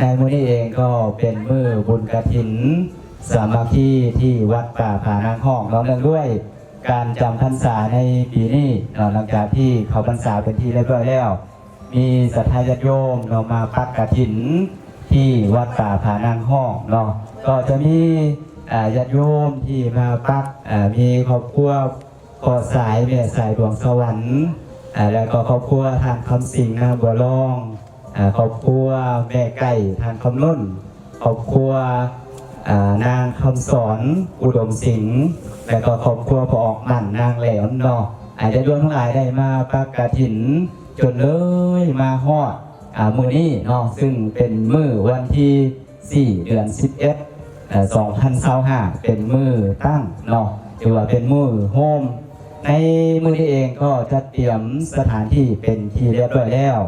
ในมื้อนี้เองก็เป็นมื้อบุญกฐินสามัคคีที่วัดป่าผานางห้องน้องเนื่องด้วยการจำพรรษาในปีนี้หลังจากที่เขาพรรษาเป็นที่เรียบร้อยแล้วมีศรัทธาญาติโยมเรามาปักกฐินที่วัดป่าผานางห้องเนาะก็จะมีญาติโยมที่มาปักมีครอบครัวขอสายแม่สายดวงสวรรค์แล้วก็ครอบครัวทานคำสิงห์นางบัวลองครอบครัวแม่ไก่ทานคำนุ่นครอบครัวนางคำสอนอุดมสิงห์แล้วก็ครอบครัวพอออกหมั่นนางแหลมเนาะอาจจะรวมทั้งหลายได้มาปักกฐินจนเลยมาฮอดมื้อนี้เนาะซึ่งเป็นมื้อวันที่4เดือน11 2025เป็นมื้อตั้งเนาะถือว่าเป็นมื้อโฮมในมื้อนี้เองก็จะเตรียมสถานที่เป็นที่เรียบร้อยแล้ว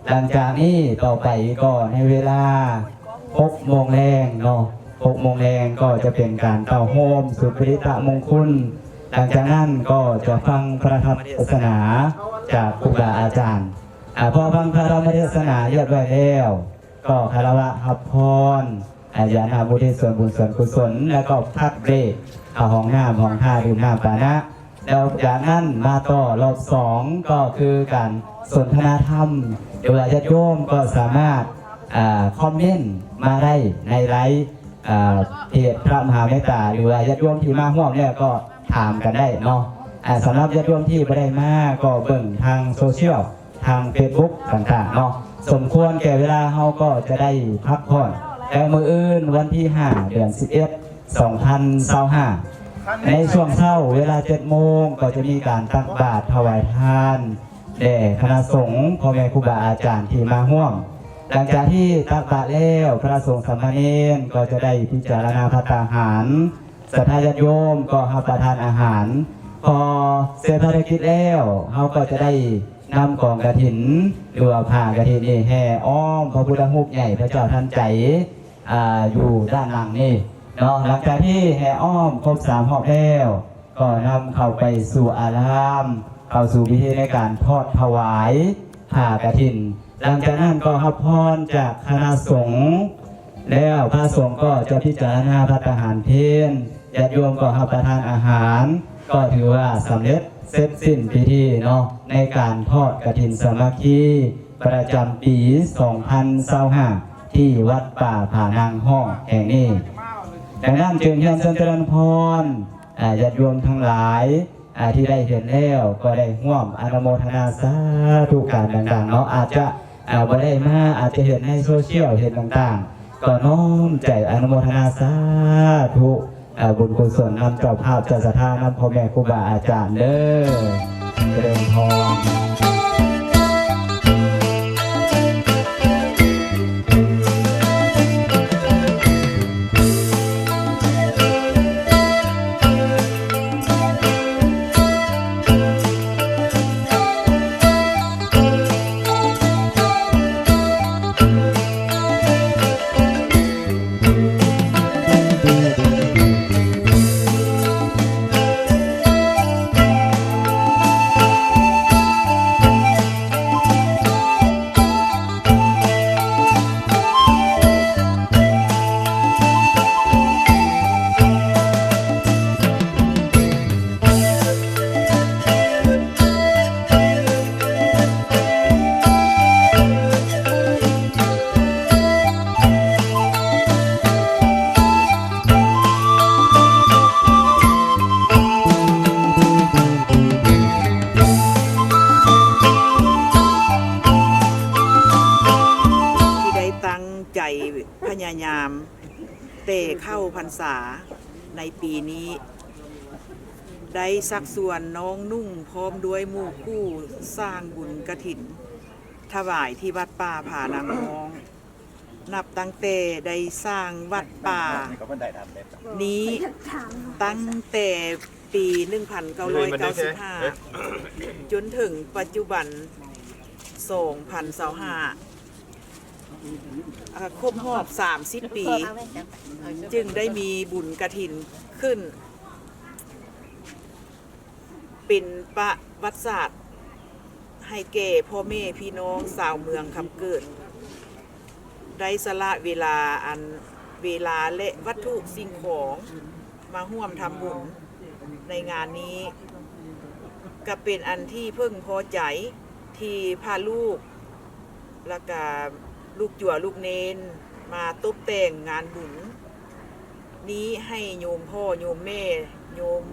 หลังจากนี้ต่อไปก็ในเวลา6 โมงแรงเนาะ6 โมงแรงก็จะเป็นการเข้าโฮมสุปริตะมงคลหลังจากนั้นก็จะฟังพระธรรมเทศนาจากครูบาอาจารย์พอฟังพระธรรมเทศนาเรียบร้อยแล้วก็คารวะหับพรญาณบุญส่วนบุญส่วนกุศลแล้วก็พักเบรกเข้าห้องน้ำห้องท่าดื่มน้ำปานะแล้วจากนั้นมาต่อรอบ2ก็คือการสนทนาธรรมโดยญาติโยมก็สามารถคอมเมนต์มาได้ในไลฟ์เพจพระมหาเมตตาหรือญาติโยมที่มาร่วมเนี่ยก็ถามกันได้เนาะสำหรับญาติโยมที่ไม่ได้มาก็เบิ่งทางโซเชียลทาง Facebook ต่างๆเนาะสมควรแก่เวลาเขาก็จะได้พักผ่อนแต่มื้ออื่นวันที่5 เดือน11 2025ในช่วงเช้าเวลา7 โมงก็จะมีการตักบาตรถวายทานแด่คณะสงฆ์พ่อแม่ครูบาอาจารย์ที่มาร่วมหลังจากที่ตักบาตรแล้วพระสงฆ์สามเณรก็จะได้พิจารณาภัตตาหารศรัทธาญาติโยมก็รับประทานอาหารพอเสร็จภารกิจแล้วเขาก็จะได้นำกองกฐินหรือว่าผ้ากฐินนี่แห่อ้อมพระพุทธรูปใหญ่พระเจ้าทันใจอยู่ด้านหลังนี่เนาะหลังจากที่แห่อ้อมครบ3 รอบแล้วก็นำเข้าไปสู่อารามเข้าสู่พิธีในการทอดถวายผ้ากฐินหลังจากนั้นก็รับพรจากคณะสงฆ์แล้วพระสงฆ์ก็จะพิจารณาภัตตาหารเพลญาติโยมก็รับประทานอาหารก็ถือว่าสำเร็จเสร็จสิ้นพิธีเนาะในการทอดกฐินสามัคคีประจำปี 2025ที่วัดป่าผานางห้องแห่งนี้ดังนั้นจึงเชิญเจริญพรญาติโยมทั้งหลายที่ได้เห็นแล้วก็ได้ร่วมอนุโมทนาสาธุการต่างๆเนาะอาจจะบ่ได้มาอาจจะเห็นในโซเชียลเห็นต่างๆก็น้อมใจอนุโมทนาสาธุบุญกุศลนำเจ้าภาพเจ้าศรัทธานำพ่อแม่ครูบาอาจารย์เด้อเจริญพรพยายามเตะเข้าพรรษาในปีนี้ได้สักส่วนน้องนุ่งพร้อมด้วยหมู่คู่สร้างบุญกฐินถวายที่วัดป่าผานางห้องนับตั้งแต่ได้สร้างวัดป่านี้ตั้งแต่ปี 1995 จนถึงปัจจุบัน 2025ครบรอบ30 ปีจึงได้มีบุญกฐินขึ้นเป็นประวัติศาสตร์ให้แก่พ่อแม่พี่น้องชาวเมืองคำเกิด ได้สละเวลาและวัตถุสิ่งของมาร่วมทำบุญในงานนี้ก็เป็นอันที่เพิ่งพอใจที่พาลูกแล้วก็ลูกจั่วลูกเนนมาตกแต่งงานบุญนี้ให้โยมพ่อโยมแม่โยม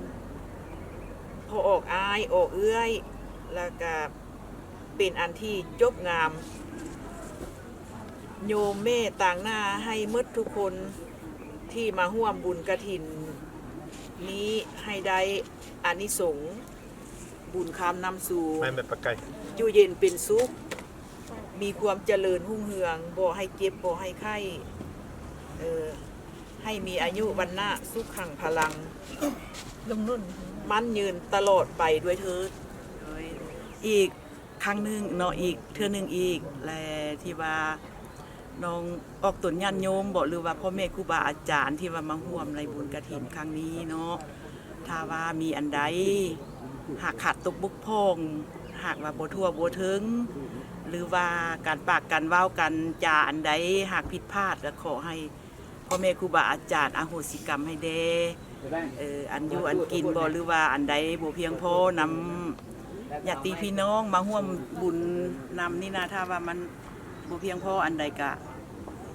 พ่อออกอายออกเอื้อยแล้วก็เป็นอันที่จบงามโยมแม่ต่างหน้าให้มดทุกคนที่มาร่วมบุญกฐินนี้ให้ได้อานิสงส์บุญคำนำสู่ ไม่แบบปากไก่ อยู่เย็นเป็นสุขมีความเจริญรุ่งเรืองบ่ให้เจ็บบ่ให้ไข้ให้มีอายุวันนะสุขขังพลังลงนุ่นมั่นยืนตลอดไปด้วยเถิดอีกครั้งหนึ่งเนาะอีกเทื่อหนึ่งอีกแลที่ว่าน้องออกตนญาติโยมบอกหรือว่าพ่อแม่ครูบาอาจารย์ที่ว่ามาร่วมในบุญกฐินครั้งนี้เนาะถ้าว่ามีอันใดหากขาดตกบกพร่องหากว่าบ่ทั่วบ่ถึงหรือว่าการปากกันเว้ากันจาอันใดหากผิดพลาดก็ขอให้พ่อแม่ครูบาอาจารย์อโหสิกรรมให้เด้อันอยู่อันกินบ่หรือว่าอันใดบ่เพียงพอนำญาติพี่น้องมาร่วมบุญนำนี่นะถ้าว่ามันบ่เพียงพออันใดก็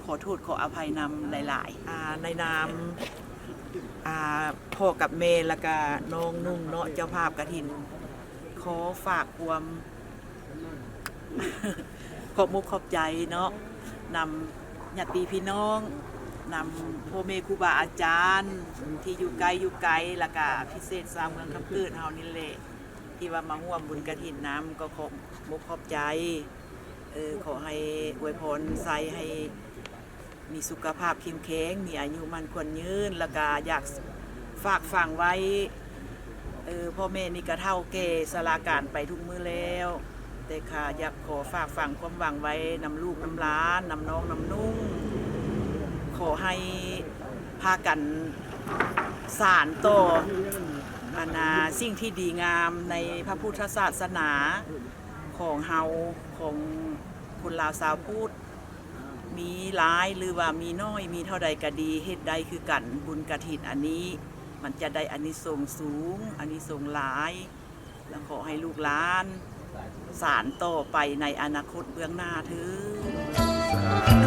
ขอโทษขออภัยนำหลายๆในนามพ่อกับแม่แล้วก็น้องนุ่งเนาะเจ้าภาพกฐินขอฝากความ ขอบมุกขอบใจเนาะนำญาติพี่น้องนำพ่อแม่ครูบาอาจารย์ที่อยู่ไกลแล้วก็พิเศษสามเมืองคำพืชเฮานี่แหละที่ว่ามาร่วมบุญกฐินน้ำก็ขอบมุกขอบใจขอให้อวยพรใส่ให้มีสุขภาพเข้มแข็งมีอายุมันควรยืนแล้วก็อยากฝากฝังไว้พ่อแม่นี่ก็เท่าแก่สลาการไปทุกมื้อแล้วแต่ค่ะอยากขอฝากฝังความหวังไว้นำลูกนำหลานนำน้องนำนุ่งขอให้พากันสานต่อสิ่งที่ดีงามในพระพุทธศาสนาของเฮาของคนลาวชาวพุทธมีหลายหรือว่ามีน้อยมีเท่าใดก็ดีเฮ็ดใดคือกันบุญกฐินอันนี้มันจะได้อานิสงส์สูงอานิสงส์หลายแล้วขอให้ลูกหลานสานต่อไปในอนาคตเบื้องหน้าเถิด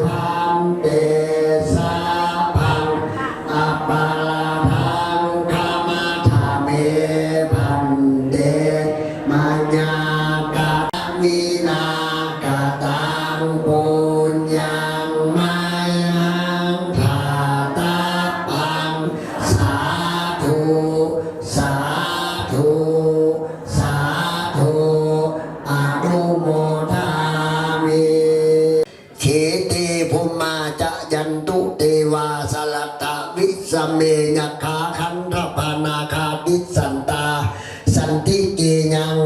พันเตสาพังอัปปาลาพังคามาธาเมพันเตมัญญากาวินากาตังปุญญังมัยหังภาตาปังสาธุสาธุสาธุอนุโมทามิเขติภูมมาจะยันตุเทวาสลัตตวิสเมยคาคันธปานาคาติสันตาสันติเกยัง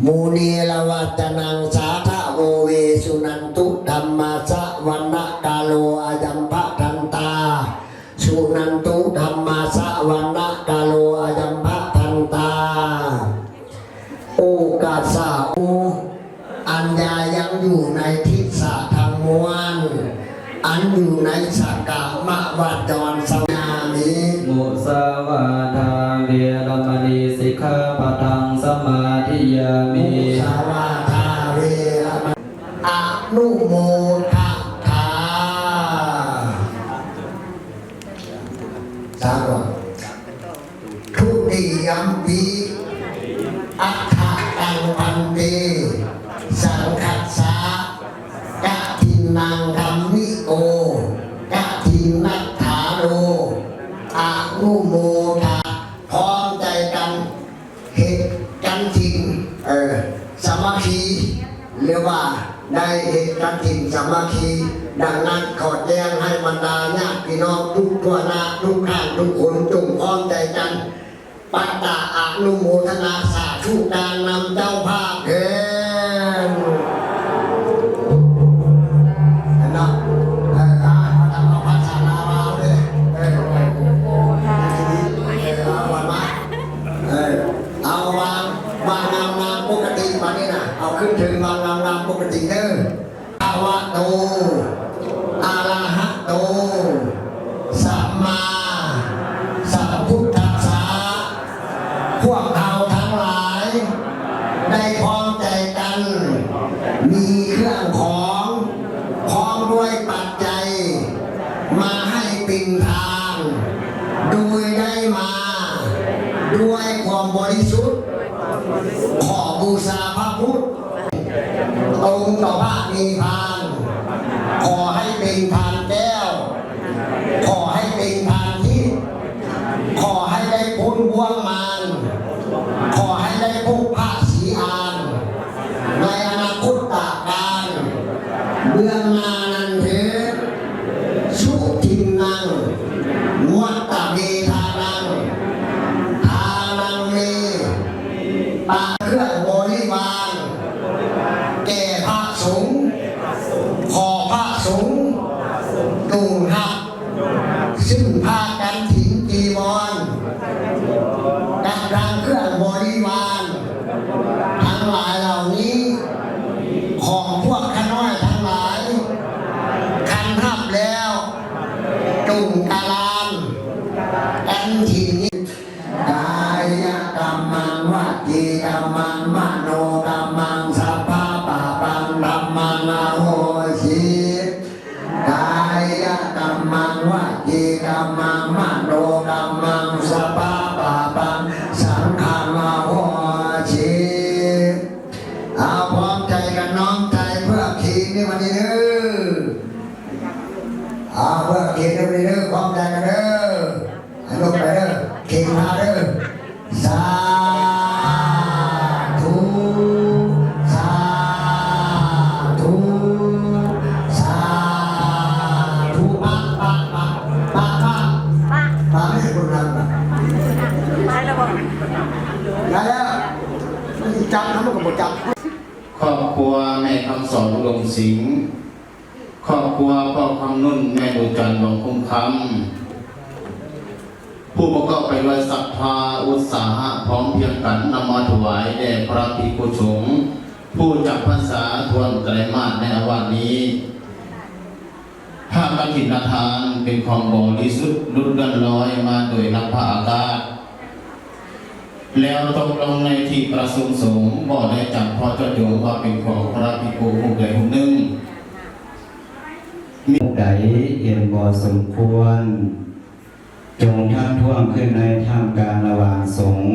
มูนีลวัตนังสาธาโวเวสุนันตุธัมมาสะวันนะกาโลอายัมภะทันตาสุนันตุธัมมาสะวันนะกาโลอายัมภะทันตาโอกาสาโออัญญายังอยู่ในทิศทางมวลอันอยู่ในสักกามะวัดจรสนามิ มุสาวาทาเวรมณีสิกขาปะทังสมาธิยามิ สาวาทาเวรมณีอนุโมทนาสามทุติยมปีอัฏฐตังพันเตสังคัสสะกะทินังธัมมิโกกะทินัตถาโรอนุโมทนาพร้อมใจกันเหตุกันทิ้งสามัคคีเรียกว่าได้เหตุกันทิ้งสามัคคีดังนั้นขอแจ้งให้บรรดาญาติพี่น้องทุกทั่วหน้าทุกข้างทุกคนจงพร้อมใจกันปัตตาอนุโมทนาสาธุการนำเจ้าภาพเถิดเนาะเอาภาษาลาวเอาเลยเอาวันมาเอาวางนามปกติมานี่นะเอาขึ้นถึงวางนามปกติเด้อภาวะโตอะระหะโตสัมมาสัมพุทธัสสะพวกเราทั้งหลายได้พร้อมใจกันมีเครื่องของพร้อมด้วยปัจจัยมาให้เป็นทางโดยได้มาด้วยความบริสุทธิ์ขอบูชาพระพุทธองค์ต่อพระนิพพานขอให้เป็นทานแก้วขอให้เป็นทานทิพย์ขอให้ได้พ้นบ่วงมารขอให้ได้พบพระศรีอานในอนาคตการเบื้องหน้านั้นเถิดสุทินังวัตตะเมธานังทานังเมปาเครื่องบริวารแก่พระสงฆ์ขอพระสงฆ์ตุงหักซึ่งพากันถิ่นจีวรดังรังเครื่องบริวารทั้งหลายเหล่านี้ของพวกขน้อยทั้งหลายคันทับแล้วจุงกาลานกันถิ่นนี้กายกรรมังวจีกรรมังมโนกรรมังสัพพะปะปังธัมมังอโหสิกายกรรมังวจีกรรมังมโนกรรมังสัพพะปะปังสังฆังอโหสิเอาพร้อมใจกันน้อมใจเพื่อขีดในวันนี้เด้อเอาเพื่อขีดในวันนี้เด้อพร้อมใจกันเด้อให้ลงไปเด้อขีดมาเด้อสาธุสาธุสาธุปะไม่ให้คนนั้นได้แล้วจับทำมันก็หมดจับ ครอบครัวแม่คำสอนลงสิงห์ครอบครัวพ่อคำนุ่นแม่ดูจันทร์หลวงคุ้มคำผู้ประกอบไปด้วยศรัทธาอุตสาหะพร้อมเพียงกันนำมาถวายแด่พระภิกขุสงฆ์ผู้จักพรรษาทวนไตรมาสในวันนี้ผ้ากฐินทานเป็นของบริสุทธิ์ลุดเลื่อนลอยมาโดยนักพระอากาศแล้วตกลงในที่ประสงค์สงฆ์บ่ได้จับพอเจ้าโยว่าเป็นของพระภิกขุผู้ใดผู้หนึ่ง มีผู้ใดเห็นบ่สมควรจงทักท้วงขึ้นในท่ามกลางระหว่างสงฆ์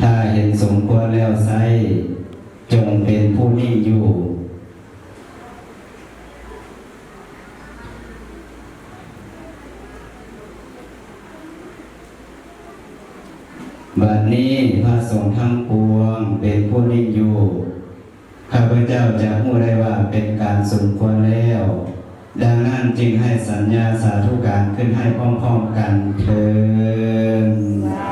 ถ้าเห็นสมควรแล้วไซจงเป็นผู้นิ่งอยู่บัดนี้พระสงฆ์ทั้งปวงเป็นผู้นิ่งอยู่ข้าพเจ้าจะรู้ได้ว่าเป็นการสมควรแล้วดังนั้นจึงให้สัญญาสาธุการขึ้นให้พร้อมๆกันเถิด